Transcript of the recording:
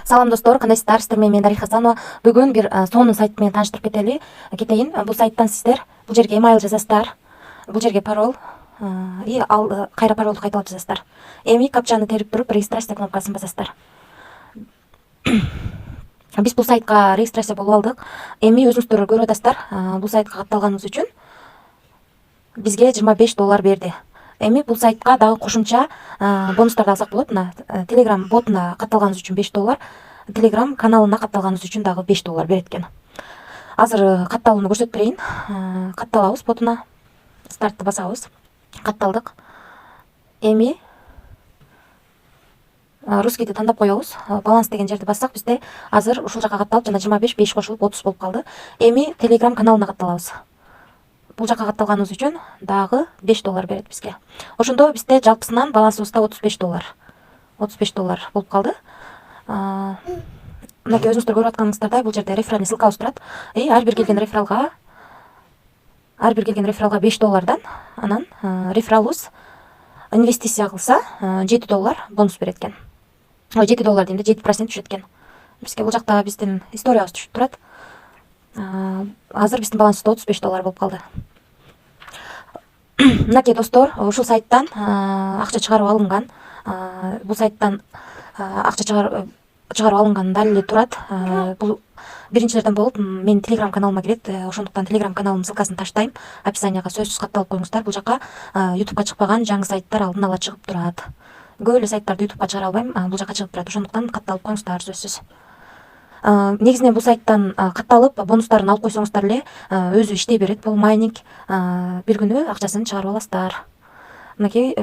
Салам достор, кандайсыздар? Сиздер менен Дариха Хасанова. Бүгүн бир сонун сайт менен тааныштырып кетейин. Бул сайттан сиздер бул жерге email жазасыздар. Бул жерге пароль и кайра паролду кайталап жазасыздар. Эми капчаны терип туруп регистрация кнопкасын басасыздар. Биз бул сайтка регистрация болуп алдык. Эми өзүңүздөр көрүп атасыздар. Бул сайтка катталганыбыз үчүн бизге $25 берди. Эми бул сайтка дагы кошумча бонустарды алсак болот. Мына Telegram ботуна катталганыбыз үчүн $5, Telegram каналына катталганыбыз үчүн дагы $5 берет экен. Азыр катталууну көрсөтүп берейин. Катталабыз ботуна. Стартты басабыз. Катталдык. Эми русскийди тандап коебуз. Баланс деген жерди бассак, бизде азыр ушул жака катталып, жана 25 5 кошулуп 30 болуп калды. Эми Telegram каналына катталабыз. Бул жака катталганыбыз үчүн дагы $5 берет бизге. Ошондо бизде жалпысынан балансыбызда $35 болуп калды. Мынакей өзүңүздөр көрүп атканыңыздардай бул жерде реферальный ссылкабыз турат. Ар бир келген рефералга $5, анан рефералыбыз инвестиция кылса $7 бонус берет экен. $7 дейм, 7% түшөт экен. Бизге бул жакта биздин историябыз түшүп турат. Азыр биздин балансыбызда $35 болуп калды. Мынакей достор, ушул сайттан акча чыгарып алынган. Бул сайттан акча чыгарып алынган далили турат. Бул биринчилерден болуп менин Telegram каналыма кирет. Ошондуктан Telegram каналымдын ссылкасын таштайм. Описанияга сөзсүз катталып коюңуздар. Бул жака YouTubeга чыкпаган жаңы сайттар алдын ала чыгып турат. Көп эле сайттарды YouTubeга чыгара албайм. Бул жака чыгып турат. Ошондуктан катталып коюңуздар сөзсүз. Негизинен бул сайттан катталып бонустарын алып койсоңуздар эле өзү иштей берет. Бул майнинг бир күнү акчасын чыгарып аласыздар. Мынакей